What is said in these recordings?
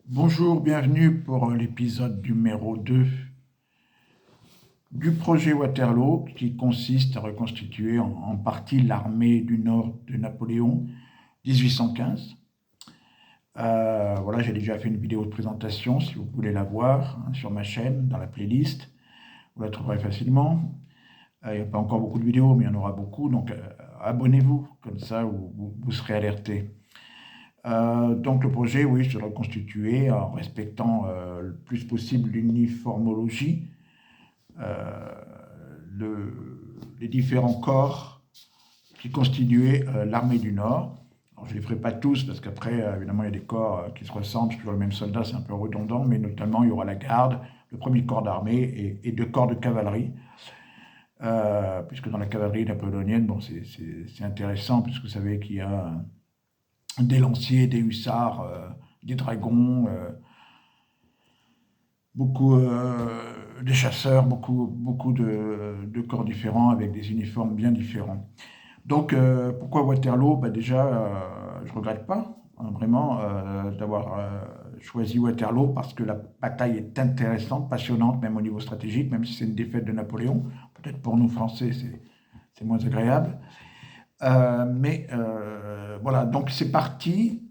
Bonjour, bienvenue pour l'épisode numéro 2 du projet Waterloo qui consiste à reconstituer en partie l'armée du Nord de Napoléon 1815. Voilà, j'ai déjà fait une vidéo de présentation si vous voulez la voir sur ma chaîne, dans la playlist. Vous la trouverez facilement. Il n'y a pas encore beaucoup de vidéos, mais il y en aura beaucoup, donc abonnez-vous, comme ça vous serez alertés. Donc le projet, oui, se reconstituer en respectant le plus possible l'uniformologie, euh, les différents corps qui constituaient l'armée du Nord. Alors, je ne les ferai pas tous parce qu'après, évidemment, il y a des corps qui se ressemblent, c'est toujours le même soldat, c'est un peu redondant, mais notamment il y aura la garde, le premier corps d'armée et 2 corps de cavalerie. Puisque dans la cavalerie napoléonienne, bon, c'est intéressant, puisque vous savez qu'il y a des lanciers, des hussards, des dragons, des chasseurs, beaucoup de corps différents avec des uniformes bien différents. Donc pourquoi Waterloo? Déjà, je ne regrette pas vraiment d'avoir choisi Waterloo parce que la bataille est intéressante, passionnante, même au niveau stratégique, même si c'est une défaite de Napoléon. Peut-être pour nous Français, c'est moins agréable. Voilà, donc c'est parti.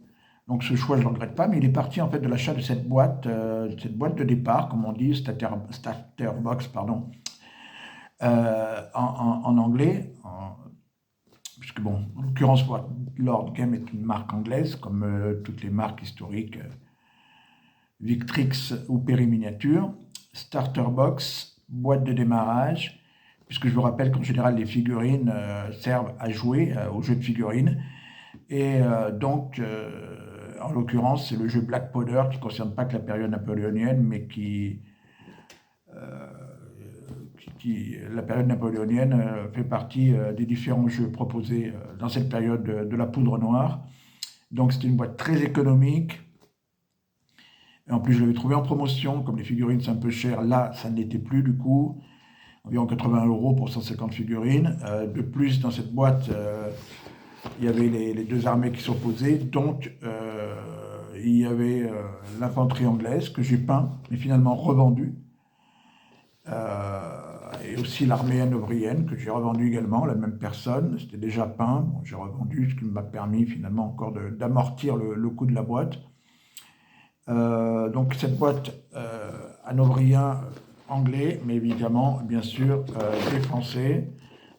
Donc ce choix, je ne le regrette pas, mais il est parti en fait de l'achat de cette boîte de départ, comme on dit, starter box, pardon, en anglais, puisque bon, en l'occurrence, Lord Game est une marque anglaise, comme toutes les marques historiques, Victrix ou Perry Miniature. Starter box, boîte de démarrage, puisque je vous rappelle qu'en général les figurines servent à jouer au jeu de figurines. Et donc, en l'occurrence, c'est le jeu Black Powder qui ne concerne pas que la période napoléonienne, mais la période napoléonienne fait partie des différents jeux proposés dans cette période de la poudre noire. Donc, c'était une boîte très économique. Et en plus, je l'avais trouvé en promotion, comme les figurines c'est un peu cher. Là, ça ne l'était plus du coup. Environ 80 € pour 150 figurines. De plus, dans cette boîte, il y avait les 2 armées qui s'opposaient. Donc, il y avait l'infanterie anglaise que j'ai peint, mais finalement revendu. Et aussi l'armée hanovrienne que j'ai revendue également, la même personne. C'était déjà peint. Bon, j'ai revendu, ce qui m'a permis finalement encore d'amortir le coût de la boîte. Donc cette boîte hanovrien anglais, mais évidemment, bien sûr, des Français,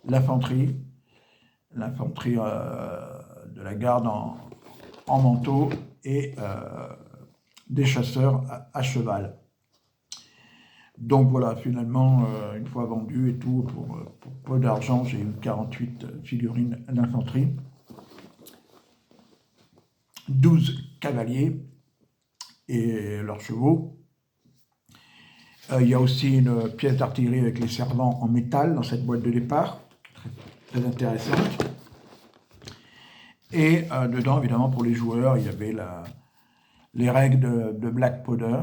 l'infanterie de la garde en manteau et des chasseurs à cheval. Donc voilà, finalement, une fois vendu et tout, pour peu d'argent, j'ai eu 48 figurines d'infanterie, 12 cavaliers et leurs chevaux. Il y a aussi une pièce d'artillerie avec les servants en métal dans cette boîte de départ, très intéressante. Et dedans, évidemment, pour les joueurs, il y avait les règles de Black Powder.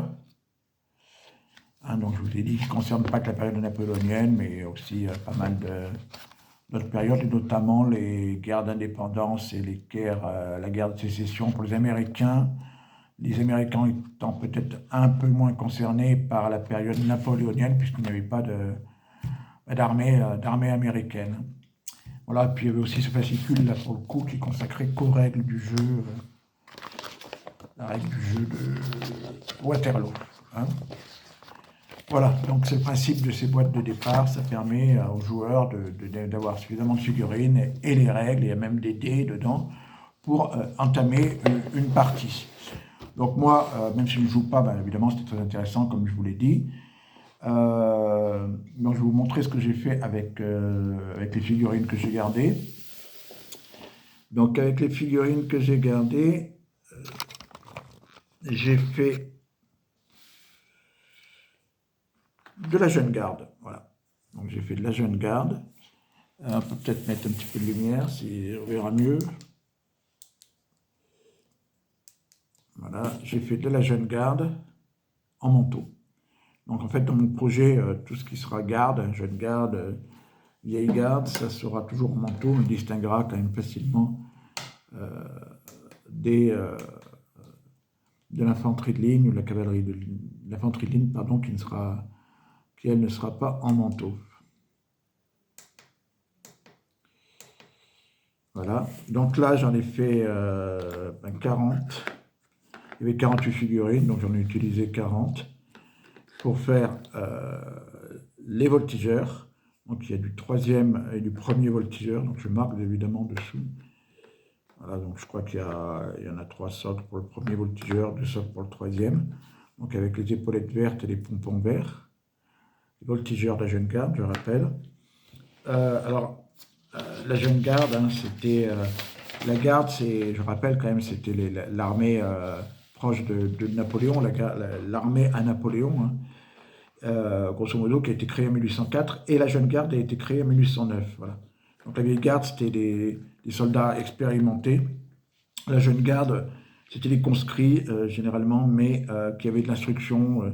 Donc je vous ai dit qu'il ne concerne pas que la période napoléonienne, mais aussi pas mal d'autres périodes, et notamment les guerres d'indépendance et la guerre de sécession pour les Américains étant peut-être un peu moins concernés par la période napoléonienne, puisqu'il n'y avait pas d'armée américaine. Voilà, puis il y avait aussi ce fascicule là pour le coup qui est consacré qu'aux règles du jeu, la règle du jeu de Waterloo. Voilà, donc c'est le principe de ces boîtes de départ, ça permet aux joueurs d'avoir suffisamment de figurines et les règles, il y a même des dés dedans, pour entamer une partie. Donc moi, même si je ne joue pas, évidemment c'était très intéressant comme je vous l'ai dit. Donc je vais vous montrer ce que j'ai fait avec les figurines que j'ai gardées. Donc avec les figurines que j'ai gardées, j'ai fait de la jeune garde, voilà. Donc j'ai fait de la jeune garde. On peut peut-être mettre un petit peu de lumière, si on verra mieux. Voilà, j'ai fait de la jeune garde en manteau. Donc en fait, dans mon projet, tout ce qui sera garde, jeune garde, vieille garde, ça sera toujours en manteau. On distinguera quand même facilement des de l'infanterie de ligne ou de la cavalerie de l'infanterie de ligne, pardon, qui elle ne sera pas en manteau. Voilà, donc là j'en ai fait 40, il y avait 48 figurines, donc j'en ai utilisé 40 pour faire les voltigeurs. Donc il y a du troisième et du premier voltigeur, donc je marque évidemment dessous. Voilà, donc je crois qu'il y en a 3 socles pour le premier voltigeur, 2 socles pour le troisième. Donc avec les épaulettes vertes et les pompons verts. Les voltigeurs de la jeune garde, je rappelle. La jeune garde, hein, c'était... la garde, je rappelle quand même, c'était l'armée proche de Napoléon, l'armée à Napoléon, hein, grosso modo, qui a été créée en 1804, et la jeune garde a été créée en 1809. Voilà. Donc la vieille garde, c'était des soldats expérimentés. La jeune garde, c'était des conscrits, généralement, mais qui avaient de l'instruction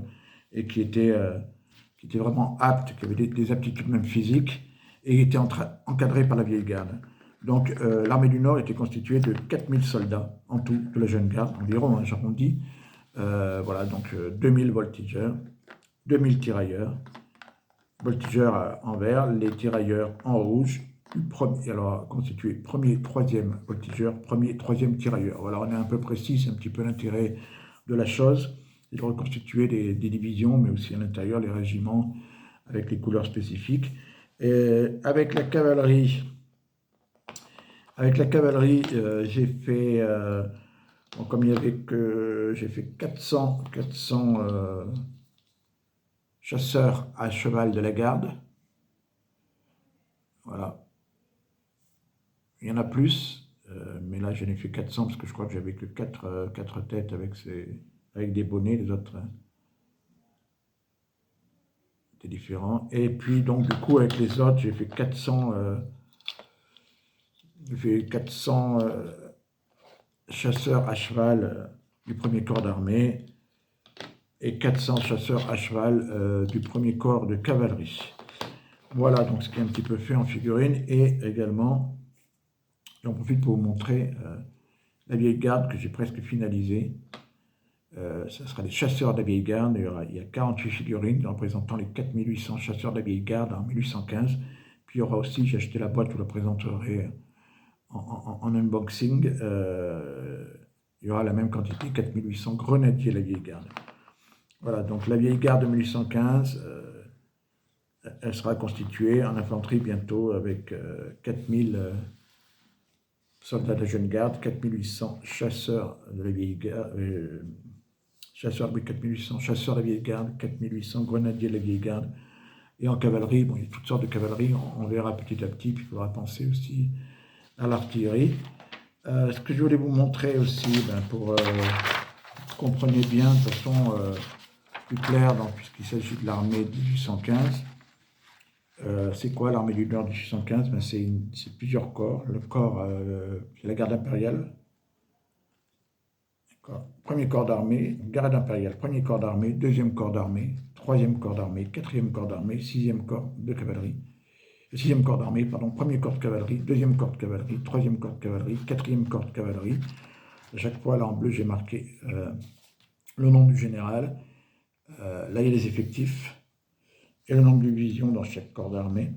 et qui étaient vraiment aptes, qui avaient des aptitudes même physiques, et étaient encadrés par la vieille garde. Donc l'armée du Nord était constituée de 4000 soldats en tout, de la jeune garde, environ, hein, j'arrondis. Voilà, donc 2000 voltigeurs, 2000 tirailleurs, voltigeurs en vert, les tirailleurs en rouge, alors constitué premier, troisième voltigeur, premier, troisième tirailleur. Voilà, on est un peu précis, c'est un petit peu l'intérêt de la chose, c'est de reconstituer des divisions, mais aussi à l'intérieur les régiments avec les couleurs spécifiques. Et avec la cavalerie, j'ai fait, bon, comme il y avait que, j'ai fait 400 chasseurs à cheval de la garde. Voilà. Il y en a plus, mais là j'en ai fait 400 parce que je crois que j'avais que 4 têtes avec des bonnets, les autres étaient différents. Et puis donc du coup avec les autres j'ai fait 400 chasseurs à cheval du premier corps d'armée et 400 chasseurs à cheval du premier corps de cavalerie. Voilà donc ce qui est un petit peu fait en figurine, et également j'en profite pour vous montrer la vieille garde que j'ai presque finalisée. Ça sera les chasseurs de la vieille garde. Il y a 48 figurines représentant les 4800 chasseurs de la vieille garde en 1815. Puis il y aura aussi, j'ai acheté la boîte, je vous la présenterai en unboxing. Il y aura la même quantité, 4800 grenadiers de la vieille garde. Voilà, donc la vieille garde de 1815, elle sera constituée en infanterie bientôt avec 4000 soldats de la jeune garde, 4800 chasseurs de la vieille garde, chasseurs de la vieille garde, 4800 grenadiers de la vieille garde. Et en cavalerie, bon, il y a toutes sortes de cavalerie, on verra petit à petit, puis il faudra penser aussi à l'artillerie. Ce que je voulais vous montrer aussi, pour que vous compreniez bien de façon plus claire, puisqu'il s'agit de l'armée de 1815. C'est quoi l'armée du Nord de 1815? C'est plusieurs corps. Le corps, c'est la garde impériale. Premier corps d'armée, garde impériale, premier corps d'armée, deuxième corps d'armée, troisième corps d'armée, quatrième corps d'armée, sixième corps de cavalerie. Sixième corps d'armée, pardon, premier corps de cavalerie, deuxième corps de cavalerie, troisième corps de cavalerie, quatrième corps de cavalerie. À chaque fois, là en bleu, j'ai marqué le nom du général. Là, il y a les effectifs et le nombre de divisions dans chaque corps d'armée.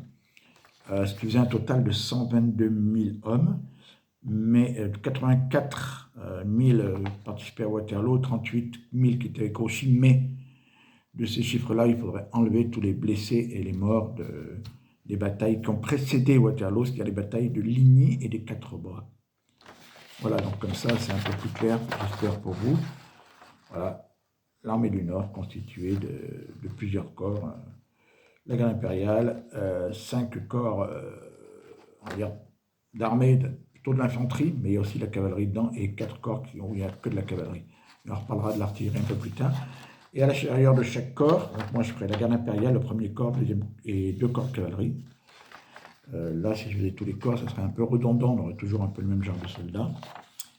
Ce qui faisait un total de 122 000 hommes, mais 84 000 participaient à Waterloo, 38 000 qui étaient avec Grouchy, mais de ces chiffres-là, il faudrait enlever tous les blessés et les morts des batailles qui ont précédé Waterloo, c'est-à-dire les batailles de Ligny et des Quatre Bras. Voilà, donc comme ça, c'est un peu plus clair, j'espère, pour vous. Voilà, l'armée du Nord constituée de plusieurs corps. La garde impériale, 5 corps d'armée, plutôt de l'infanterie, mais il y a aussi la cavalerie dedans, et 4 corps où il n'y a que de la cavalerie. On reparlera de l'artillerie un peu plus tard. Et à l'intérieur de chaque corps, donc moi je ferai la garde impériale, le premier corps, deuxième, et 2 corps de cavalerie. Là, si je faisais tous les corps, ça serait un peu redondant, on aurait toujours un peu le même genre de soldats.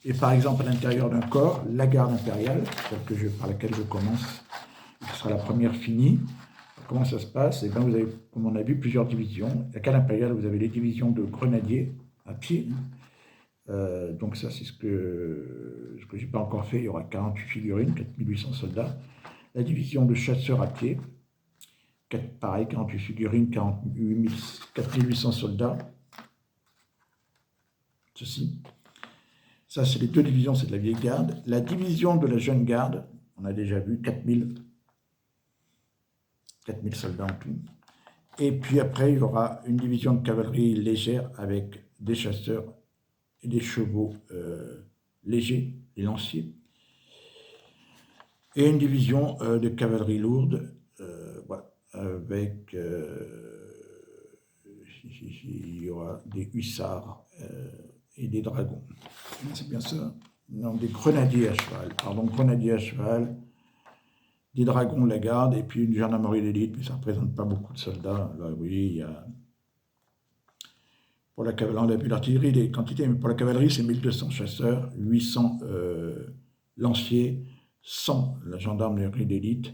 Et par exemple, à l'intérieur d'un corps, la garde impériale, celle par laquelle je commence, ce sera la première finie. Comment ça se passe? Vous avez, comme on a vu, plusieurs divisions. La garde impériale, vous avez les divisions de grenadiers à pied, Donc ça, c'est ce que j'ai pas encore fait. Il y aura 48 figurines, 4800 soldats. La division de chasseurs à pied, pareil, 48 figurines, 4800 soldats. Ceci. Ça, c'est les deux divisions, c'est de la vieille garde. La division de la jeune garde, on a déjà vu 4000 soldats en tout. Et puis après, il y aura une division de cavalerie légère avec des chasseurs et des chevaux légers, des lanciers. Et une division de cavalerie lourde, voilà, avec il y aura des hussards et des dragons. C'est bien ça? Non, des grenadiers à cheval. Pardon, grenadiers à cheval, des dragons de la garde, et puis une gendarmerie d'élite, mais ça ne représente pas beaucoup de soldats. Là, oui, il y a... Pour la cavalerie, on a vu l'artillerie, les quantités, mais pour la cavalerie, c'est 1200 chasseurs, 800 lanciers, 100 la gendarmerie d'élite,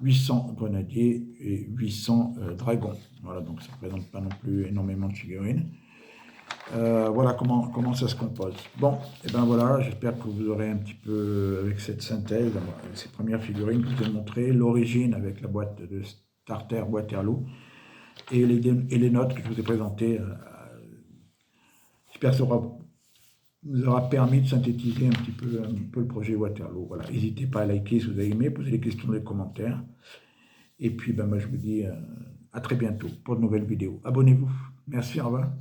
800 grenadiers et 800 dragons. Voilà, donc ça ne représente pas non plus énormément de figurines. Voilà comment ça se compose. Bon, et ben voilà, j'espère que vous aurez un petit peu, avec cette synthèse, avec ces premières figurines que je vous ai montrées, l'origine avec la boîte de starter Waterloo et les notes que je vous ai présentées. J'espère que ça vous aura permis de synthétiser un peu le projet Waterloo. Voilà, n'hésitez pas à liker si vous avez aimé, posez des questions dans les commentaires. Et puis, ben, moi, je vous dis à très bientôt pour de nouvelles vidéos. Abonnez-vous. Merci, au revoir.